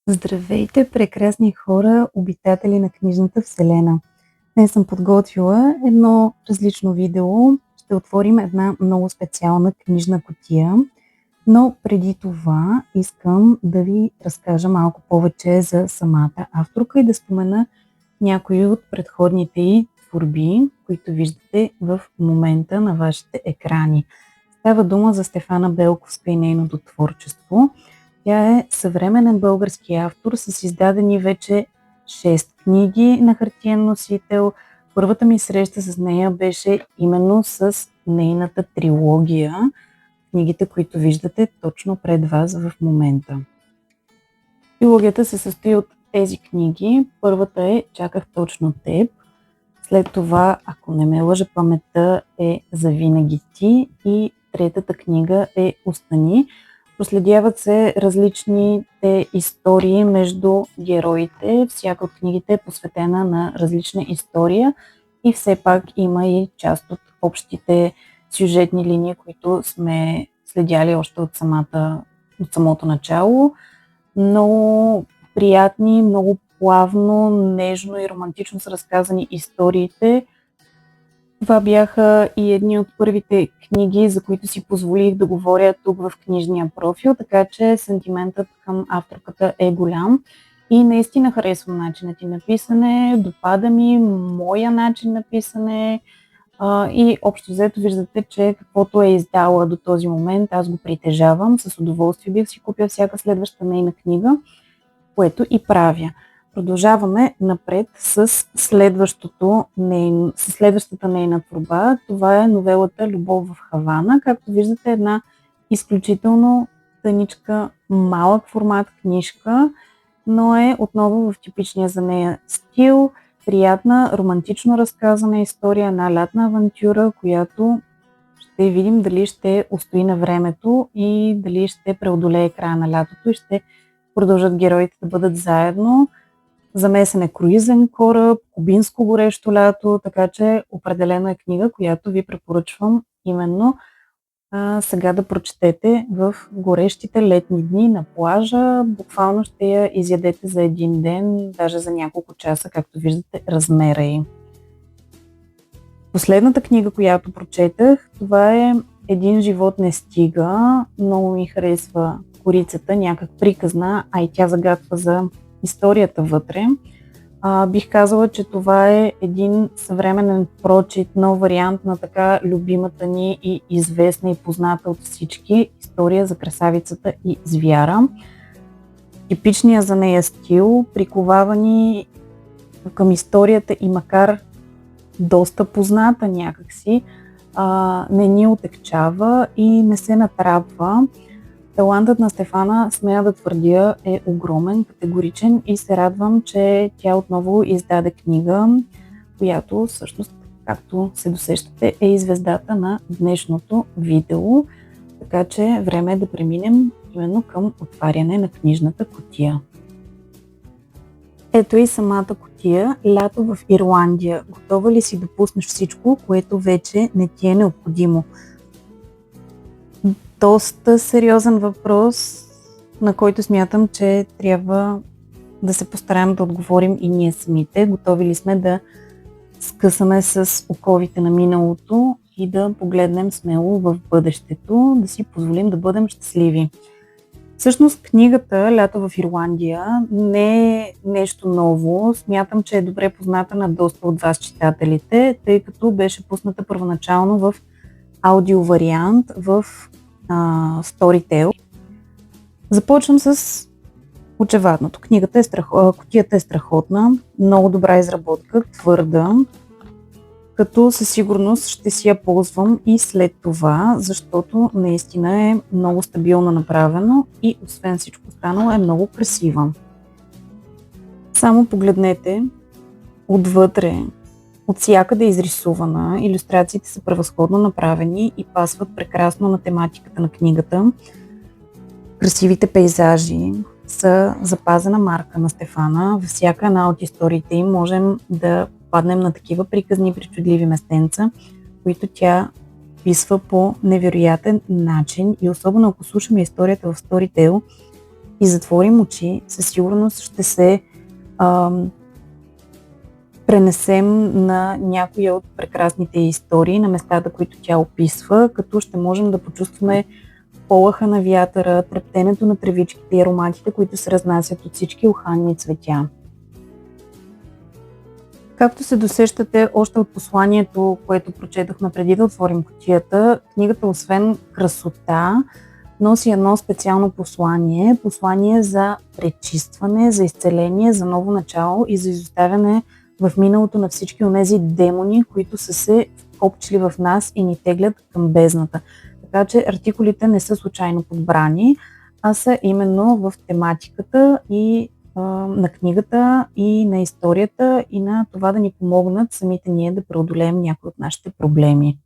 Здравейте, прекрасни хора, обитатели на книжната вселена! Днес съм подготвила едно различно видео. Ще отворим една много специална книжна кутия, но преди това искам да ви разкажа малко повече за самата авторка и да спомена някои от предходните ѝ творби, които виждате в момента на вашите екрани. Става дума за Стефана Белковска и нейното творчество. Тя е съвременен български автор с издадени вече 6 книги на хартиен носител. Първата ми среща с нея беше именно с нейната трилогия, книгите, които виждате точно пред вас в момента. Трилогията се състои от тези книги. Първата е "Чаках точно теб", след това, ако не ме лъже паметта, е "Завинаги ти" и третата книга е "Остани". Проследяват се различните истории между героите. Всяка от книгите е посветена на различна история и все пак има и част от общите сюжетни линии, които сме следяли още от самото начало. Много приятни, много плавно, нежно и романтично са разказани историите. Това бяха и едни от първите книги, за които си позволих да говоря тук в книжния профил, така че сантиментът към авторката е голям и наистина харесвам начинът ѝ на писане, допада ми моя начин на писане и общо взето виждате, че каквото е издала до този момент, аз го притежавам. С удоволствие бих си купя всяка следваща нейна книга, което и правя. Продължаваме напред с следващата нейна творба. Това е новелата "Любов в Хавана". Както виждате, една изключително тъничка, малък формат книжка, но е отново в типичния за нея стил. Приятна, романтично разказана история, една лятна авантюра, която ще видим дали ще устои на времето и дали ще преодолее края на лятото и ще продължат героите да бъдат заедно. Замесен е круизен кораб, кубинско горещо лято, така че определено е книга, която ви препоръчвам именно сега да прочетете в горещите летни дни на плажа. Буквално ще я изядете за един ден, даже за няколко часа, както виждате размера ѝ. Последната книга, която прочетах, това е "Един живот не стига". Много ми харесва корицата, някак приказна, а и тя загатва за историята вътре. Бих казала, че това е един съвременен прочит, нов вариант на така любимата ни и известна и позната от всички история за красавицата и звяра. Типичният за нея стил приковава ни към историята и макар доста позната някакси, не ни отегчава и не се натрапва. Талантът на Стефана, смея да твърдя, е огромен, категоричен и се радвам, че тя отново издаде книга, която всъщност, както се досещате, е и звездата на днешното видео. Така че време е да преминем именно към отваряне на книжната кутия. Ето и самата кутия. "Лято в Ирландия. Готова ли си да пуснеш всичко, което вече не ти е необходимо?" Доста сериозен въпрос, на който смятам, че трябва да се постараем да отговорим и ние самите. Готови ли сме да скъсаме с оковите на миналото и да погледнем смело в бъдещето, да си позволим да бъдем щастливи? Всъщност книгата "Лято в Ирландия" не е нещо ново. Смятам, че е добре позната на доста от вас читателите, тъй като беше пусната първоначално в аудио вариант в Storytel. Започвам с очевадното. Кутията е страхотна, много добра изработка, твърда, като със сигурност ще си я ползвам и след това, защото наистина е много стабилно направено и освен всичко останало е много красива. Само погледнете отвътре, от всякъде е изрисувана, илюстрациите са превъзходно направени и пасват прекрасно на тематиката на книгата. Красивите пейзажи са запазена марка на Стефана. Във всяка една от историите им можем да паднем на такива приказни и причудливи местенца, които тя писва по невероятен начин и особено ако слушаме историята в Storytel, и затворим очи, със сигурност ще се пренесем на някоя от прекрасните истории, на местата, които тя описва, като ще можем да почувстваме полъха на вятъра, трептенето на тревичките и ароматите, които се разнасят от всички уханни цветя. Както се досещате още от посланието, което прочетохме преди да отворим кутията, книгата освен красота носи едно специално послание за пречистване, за изцеление, за ново начало и за изоставяне в миналото на всички онези демони, които са се вкопчили в нас и ни теглят към бездната. Така че артикулите не са случайно подбрани, а са именно в тематиката и на книгата и на историята и на това да ни помогнат самите ние да преодолеем някои от нашите проблеми.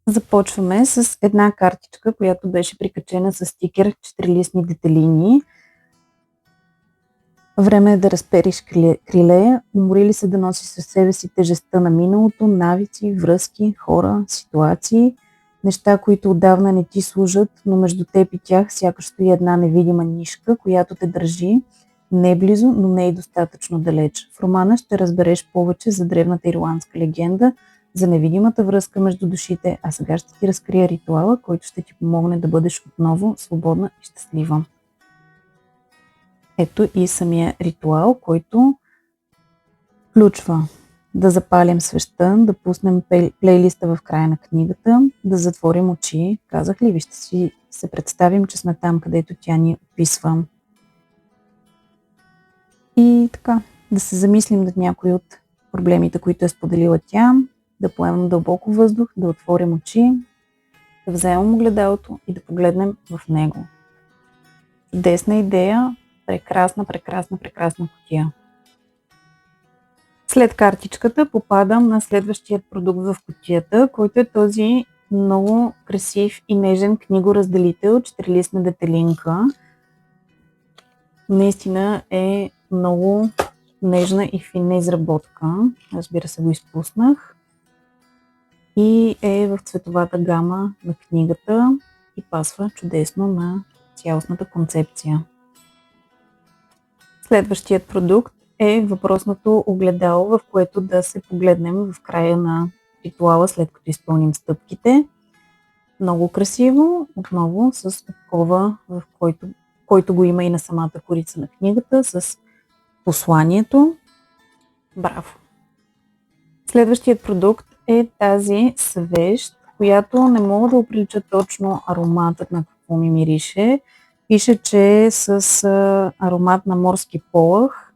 Започваме с една картичка, която беше прикачена с стикер 4-листни детелини. Време е да разпериш криле, умори ли се да носиш със себе си тежестта на миналото, навици, връзки, хора, ситуации, неща, които отдавна не ти служат, но между теб и тях сякаш стои една невидима нишка, която те държи не близо, но не и достатъчно далеч. В романа ще разбереш повече за древната ирландска легенда, за невидимата връзка между душите, а сега ще ти разкрия ритуала, който ще ти помогне да бъдеш отново свободна и щастлива. Ето и самия ритуал, който включва да запалим свеща, да пуснем плейлиста в края на книгата, да затворим очи. Казах ли ви, ще си се представим, че сме там, където тя ни описва. И така, да се замислим над някои от проблемите, които е споделила тя, да поемем дълбоко въздух, да отворим очи, да вземем огледалото и да погледнем в него. Чудесна идея, прекрасна кутия. След картичката попадам на следващия продукт в кутията, който е този много красив и нежен книгоразделител, 4-листна детелинка. Наистина е много нежна и финна изработка. Разбира се, го изпуснах. И е в цветовата гама на книгата и пасва чудесно на цялостната концепция. Следващият продукт е въпросното огледало, в което да се погледнем в края на ритуала, след като изпълним стъпките. Много красиво, отново с такова, в който го има и на самата корица на книгата, с посланието. Браво! Следващият продукт е тази свещ, която не мога да оприлича точно ароматът на какво ми мирише. Пише, че е с аромат на морски полъх.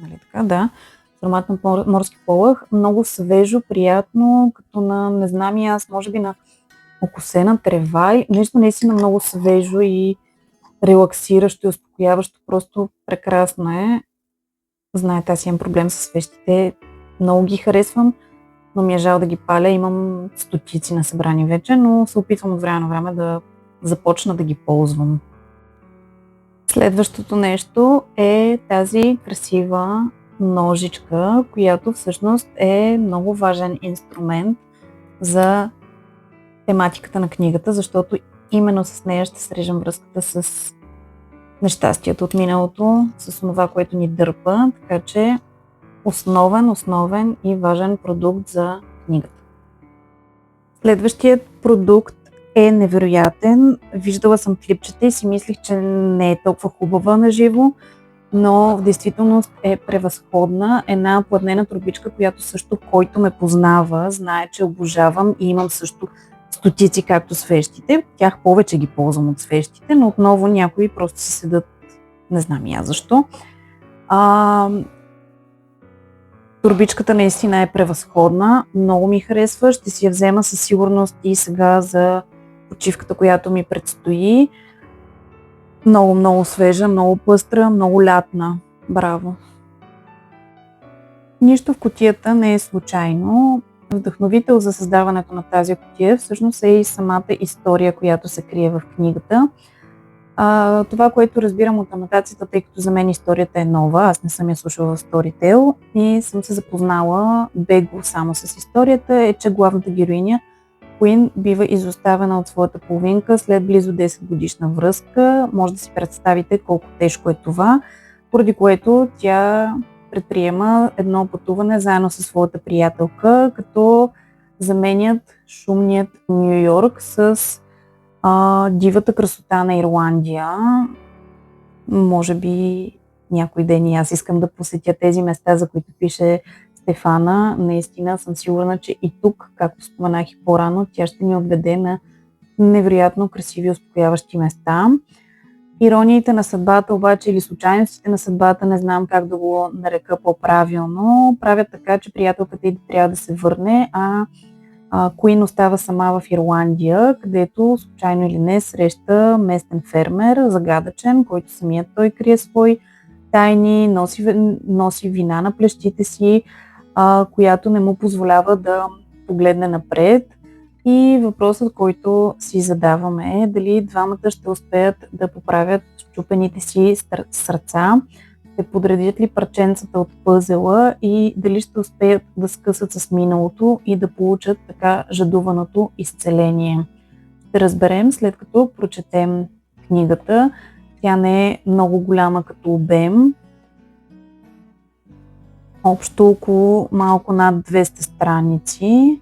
Нали така, да. С аромат на морски полъх. Много свежо, приятно, като на, не знам и аз, може би на окосена трева. Нещо наистина много свежо и релаксиращо и успокояващо. Просто прекрасно е. Знаете, аз имам проблем с свещите. Много ги харесвам, но ми е жал да ги паля. Имам стотици на събрани вече, но се опитвам от време на време да започна да ги ползвам. Следващото нещо е тази красива ножичка, която всъщност е много важен инструмент за тематиката на книгата, защото именно с нея ще срежем връзката с нещастието от миналото, с това, което ни дърпа, така че основен и важен продукт за книгата. Следващият продукт е невероятен. Виждала съм клипчета и си мислих, че не е толкова хубава на живо, но в действителност е превъзходна. Една пладнена турбичка, която също, който ме познава, знае, че обожавам и имам също стотици, както свещите. Тях повече ги ползвам от свещите, но отново някои просто си седат, не знам и аз защо. Турбичката наистина е превъзходна, много ми харесва, ще си я взема със сигурност и сега за почивката, която ми предстои. Много свежа, много пъстра, много лятна. Браво! Нищо в кутията не е случайно. Вдъхновител за създаването на тази кутия всъщност е и самата история, която се крие в книгата. Това, което разбирам от анотацията, тъй като за мен историята е нова, аз не съм я слушала в Storytel и съм се запознала бегло само с историята, е, че главната героиня Куин бива изоставена от своята половинка след близо 10 годишна връзка. Може да си представите колко тежко е това, поради което тя предприема едно пътуване заедно със своята приятелка, като заменят шумният Ню Йорк с дивата красота на Ирландия. Може би някой ден и аз искам да посетя тези места, за които пише Стефана. Наистина съм сигурна, че и тук, както споменах и по-рано, тя ще ни отведе на невероятно красиви, успокояващи места. Ирониите на съдбата обаче или случайностите на съдбата, не знам как да го нарека по-правилно, правят така, че приятелката ѝ трябва да се върне, а Куин остава сама в Ирландия, където случайно или не среща местен фермер, загадъчен, който самият той крие свои тайни, носи вина на плещите си, която не му позволява да погледне напред. И въпросът, който си задаваме е дали двамата ще успеят да поправят счупените си сърца, ще подредят ли парченцата от пъзела и дали ще успеят да скъсат с миналото и да получат така жадуваното изцеление. Ще разберем след като прочетем книгата. Тя не е много голяма като обем. Общо около малко над 200 страници.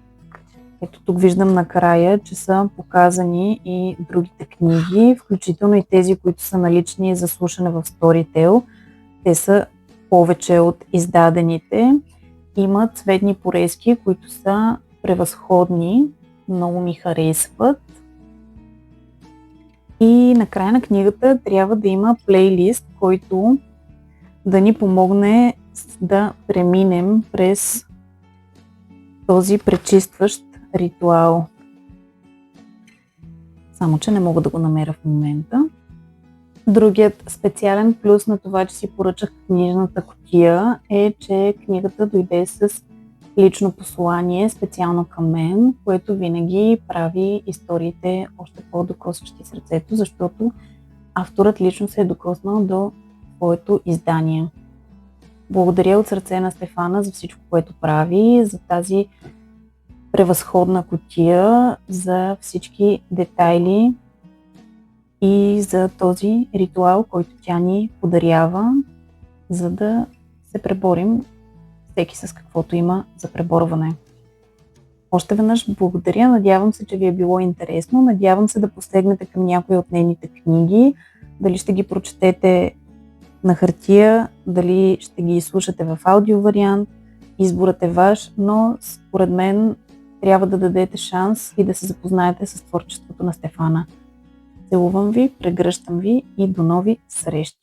Ето тук виждам накрая, че са показани и другите книги, включително и тези, които са налични за слушане в Storytel. Те са повече от издадените. Има цветни порезки, които са превъзходни. Много ми харесват. И накрая на книгата трябва да има плейлист, който да ни помогне да преминем през този пречистващ ритуал. Само че не мога да го намеря в момента. Другият специален плюс на това, че си поръчах книжната кутия, е, че книгата дойде с лично послание, специално към мен, което винаги прави историите още по-докосващи сърцето, защото авторът лично се е докоснал до своето издание. Благодаря от сърце на Стефана за всичко, което прави, за тази превъзходна кутия, за всички детайли и за този ритуал, който тя ни подарява, за да се преборим всеки с каквото има за преборване. Още веднъж благодаря, надявам се, че ви е било интересно, надявам се да посегнете към някои от нейните книги, дали ще ги прочетете на хартия, дали ще ги слушате в аудио вариант, изборът е ваш, но според мен трябва да дадете шанс и да се запознаете с творчеството на Стефана. Целувам ви, прегръщам ви и до нови срещи!